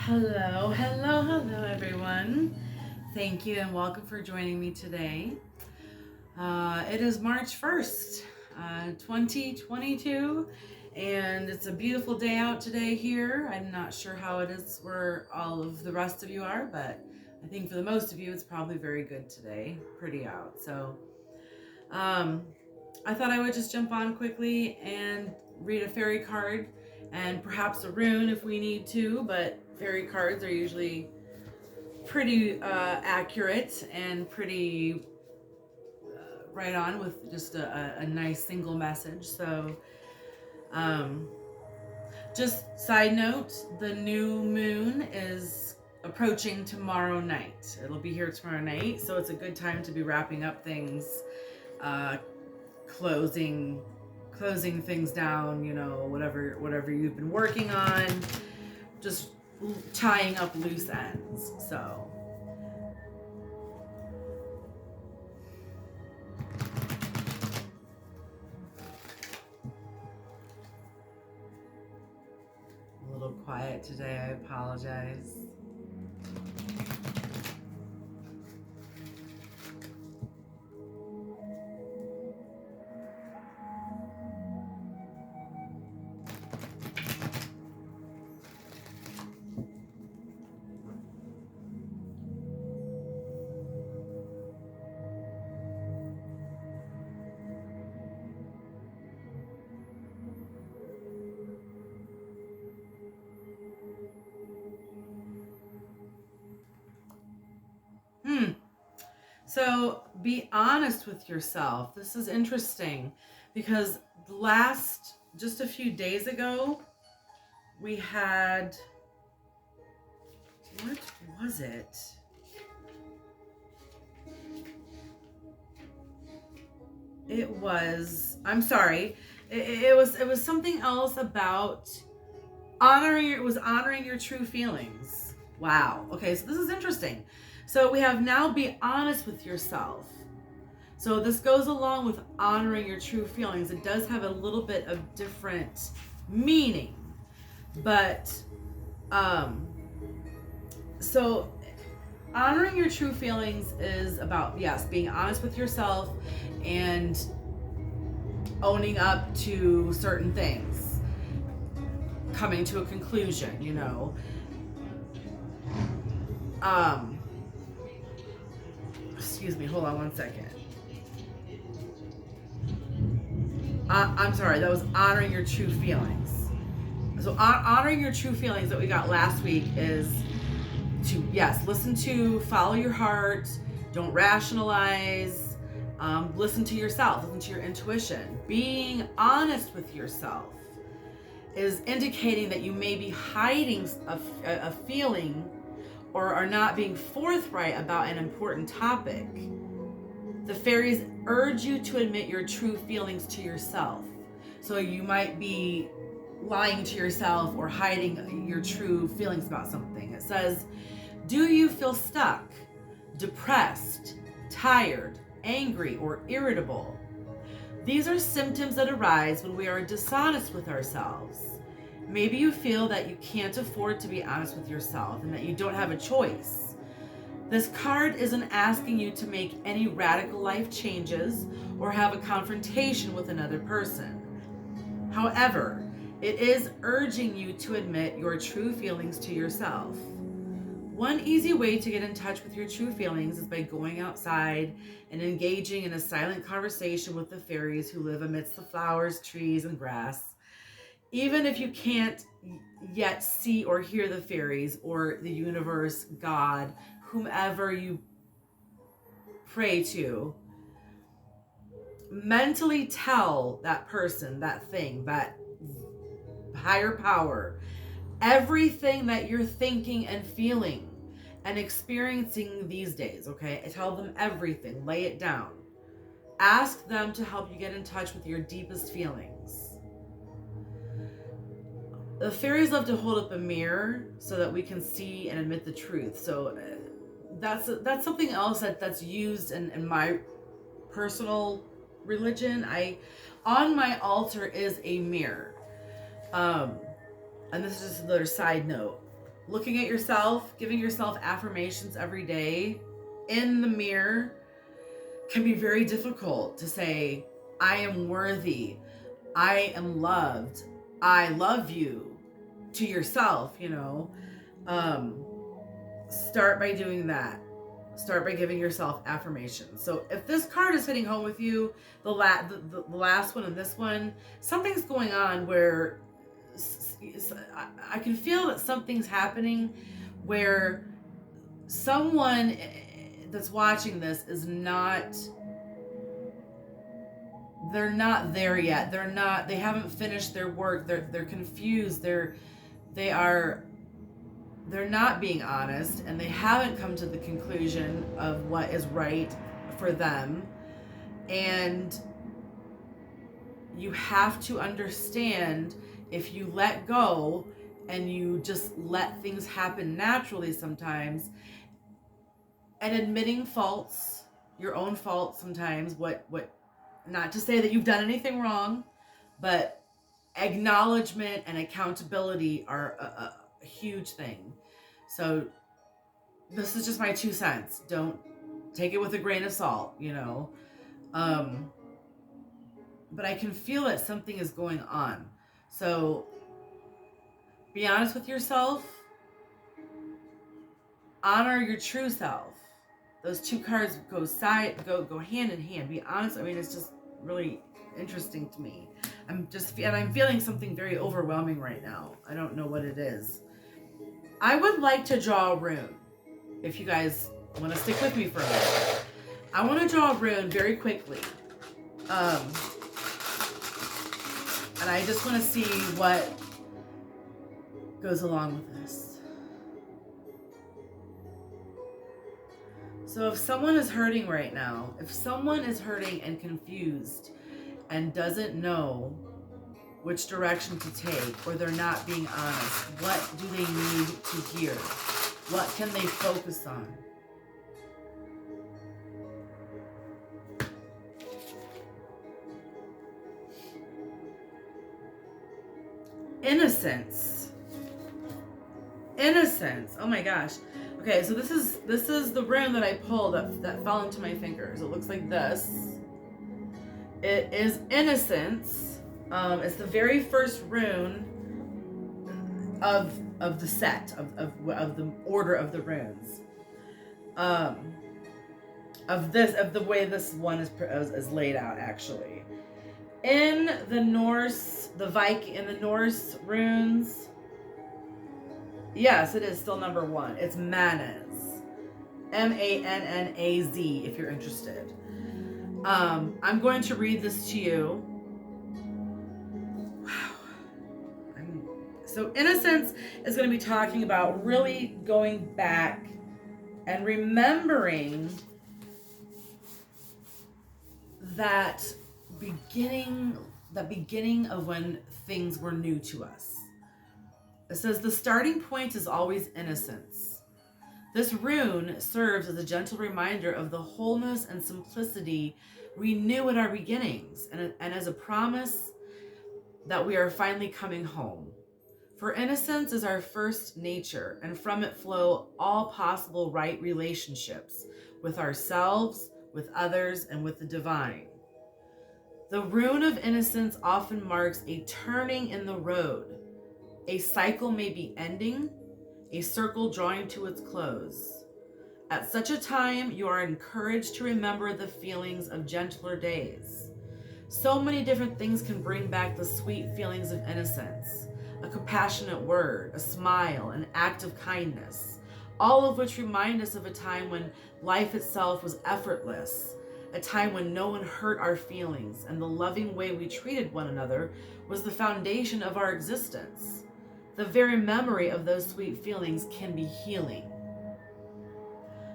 Hello, everyone. Thank you and welcome for joining me today. It is March 1st, 2022, and it's a beautiful day out today here. I'm not sure how it is where all of the rest of you are, but I think for the most of you, it's probably very good today. Pretty out. Um, I thought I would just jump on quickly and read a fairy card and perhaps a rune if we need to, but fairy cards are usually pretty accurate and pretty right on with just a nice single message. Um, just side note, the new moon is approaching tomorrow night. It'll be here tomorrow night, so it's a good time to be wrapping up things, uh, closing things down, whatever you've been working on, just tying up loose ends. So a little quiet today, I apologize. So be honest with yourself. This is interesting because just a few days ago, we had, what was it? I'm sorry. It was something else about honoring your true feelings. Wow. Okay, so this is interesting. So we have now be honest with yourself. So this goes along with honoring your true feelings. It does have a little bit of different meaning. But so honoring your true feelings is about, yes, being honest with yourself and owning up to certain things, coming to a conclusion, excuse me, hold on one second. I'm sorry, that was honoring your true feelings. So honoring your true feelings that we got last week is to, yes, follow your heart, don't rationalize, listen to yourself, listen to your intuition. Being honest with yourself is indicating that you may be hiding a feeling or are not being forthright about an important topic. The fairies urge you to admit your true feelings to yourself. So you might be lying to yourself or hiding your true feelings about something. It says, do you feel stuck, depressed, tired, angry, or irritable? These are symptoms that arise when we are dishonest with ourselves. Maybe you feel that you can't afford to be honest with yourself and that you don't have a choice. This card isn't asking you to make any radical life changes or have a confrontation with another person. However, it is urging you to admit your true feelings to yourself. One easy way to get in touch with your true feelings is by going outside and engaging in a silent conversation with the fairies who live amidst the flowers, trees, and grass. Even if you can't yet see or hear the fairies or the universe, God, whomever you pray to, mentally tell that person, that thing, that higher power, everything that you're thinking and feeling and experiencing these days, okay? Tell them everything, lay it down. Ask them to help you get in touch with your deepest feelings. The fairies love to hold up a mirror so that we can see and admit the truth. So that's something else that's used in my personal religion. On my altar is a mirror. And this is just another side note. looking at yourself, giving yourself affirmations every day in the mirror can be very difficult to say, I am worthy, I am loved, I love you, to yourself, you know. Start by doing that. Start by giving yourself affirmations. So if this card is hitting home with you, the last one and this one, something's going on where I can feel that something's happening where someone that's watching this is not, they're not there yet. They haven't finished their work. They're confused. They're not being honest, and they haven't come to the conclusion of what is right for them. And you have to understand, if you let go and you just let things happen naturally sometimes, and admitting faults, your own faults sometimes, what not to say that you've done anything wrong, but acknowledgement and accountability are a huge thing. So this is just my 2 cents. Don't take it with a grain of salt, you know. But I can feel that something is going on. So be honest with yourself. Honor your true self. Those 2 cards go hand in hand. Be honest. I mean, it's just really interesting to me. I'm feeling something very overwhelming right now. I don't know what it is. I would like to draw a rune, if you guys want to stick with me for a minute. I want to draw a rune very quickly. And I just want to see what goes along with this. So if someone is hurting right now, if someone is hurting and confused and doesn't know which direction to take, or they're not being honest, what do they need to hear? What can they focus on? Innocence. Innocence. Oh my gosh. Okay, so this is the rune that I pulled that fell into my fingers. It looks like this. It is Innocence. It's the very first rune of the set of the order of the runes. Of the way this one is laid out, actually. In the Norse, in the Norse runes, yes, it is still number 1. It's Manaz. M-A-N-N-A-Z, if you're interested. I'm going to read this to you. Wow. So Innocence is going to be talking about really going back and remembering that beginning of when things were new to us. It says the starting point is always innocence. This rune serves as a gentle reminder of the wholeness and simplicity we knew at our beginnings, and as a promise that we are finally coming home. For innocence is our first nature, and from it flow all possible right relationships with ourselves, with others, and with the divine. The rune of innocence often marks a turning in the road. A cycle may be ending, a circle drawing to its close. At such a time, you are encouraged to remember the feelings of gentler days. So many different things can bring back the sweet feelings of innocence. A compassionate word, a smile, an act of kindness, all of which remind us of a time when life itself was effortless, a time when no one hurt our feelings, and the loving way we treated one another was the foundation of our existence. The very memory of those sweet feelings can be healing.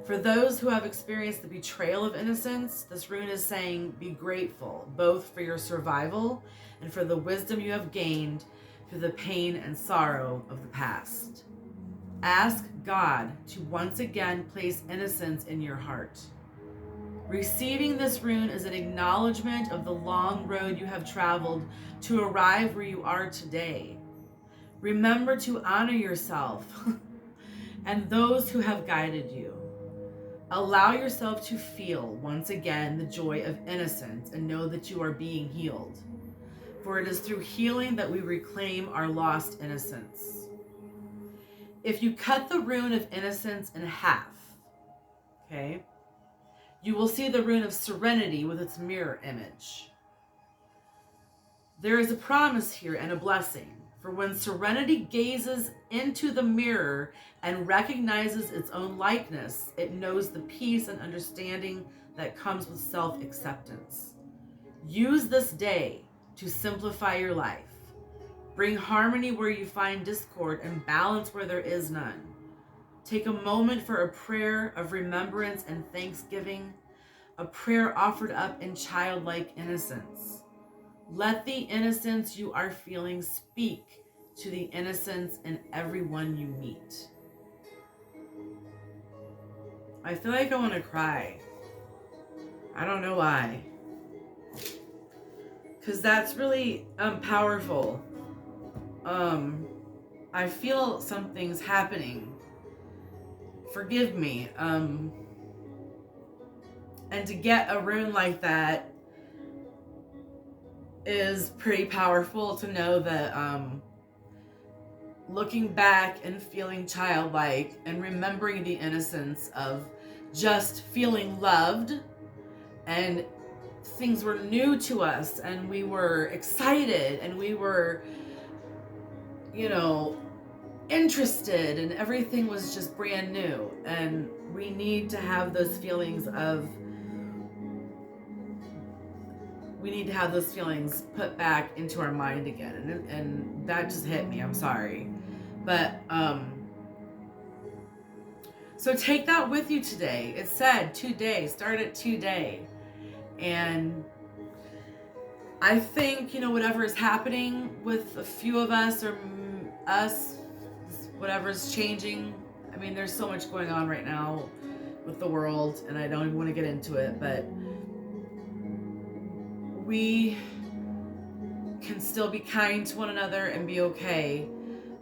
For those who have experienced the betrayal of innocence, this rune is saying, be grateful, both for your survival and for the wisdom you have gained through the pain and sorrow of the past. Ask God to once again place innocence in your heart. Receiving this rune is an acknowledgement of the long road you have traveled to arrive where you are today. Remember to honor yourself. and those who have guided you. Allow yourself to feel once again the joy of innocence and know that you are being healed. For it is through healing that we reclaim our lost innocence. If you cut the rune of innocence in half, okay, you will see the rune of serenity with its mirror image. There is a promise here and a blessing. For when serenity gazes into the mirror and recognizes its own likeness, it knows the peace and understanding that comes with self-acceptance. Use this day to simplify your life. Bring harmony where you find discord and balance where there is none. Take a moment for a prayer of remembrance and thanksgiving, a prayer offered up in childlike innocence. Let the innocence you are feeling speak to the innocence in everyone you meet. I feel like I want to cry. I don't know why. Because that's really powerful. I feel something's happening. Forgive me. And to get a rune like that is pretty powerful, to know that looking back and feeling childlike and remembering the innocence of just feeling loved, and things were new to us and we were excited and we were, interested, and everything was just brand new. And we need to have those feelings put back into our mind again. And that just hit me. I'm sorry. But, so take that with you today. It said today, start at today. And I think, whatever is happening with a few of us, or us, whatever's changing. I mean, there's so much going on right now with the world, and I don't even want to get into it, but we can still be kind to one another and be okay.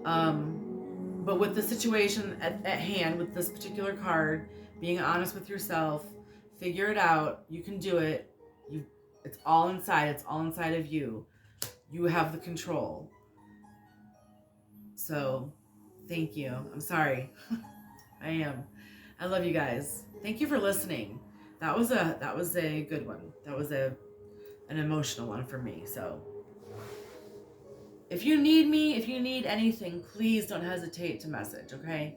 But with the situation at hand, with this particular card, being honest with yourself, figure it out. You can do it. It's all inside. It's all inside of you. You have the control. So, thank you. I'm sorry. I am. I love you guys. Thank you for listening. That was a good one. That was an emotional one for me. So, if you need me, if you need anything, please don't hesitate to message, okay?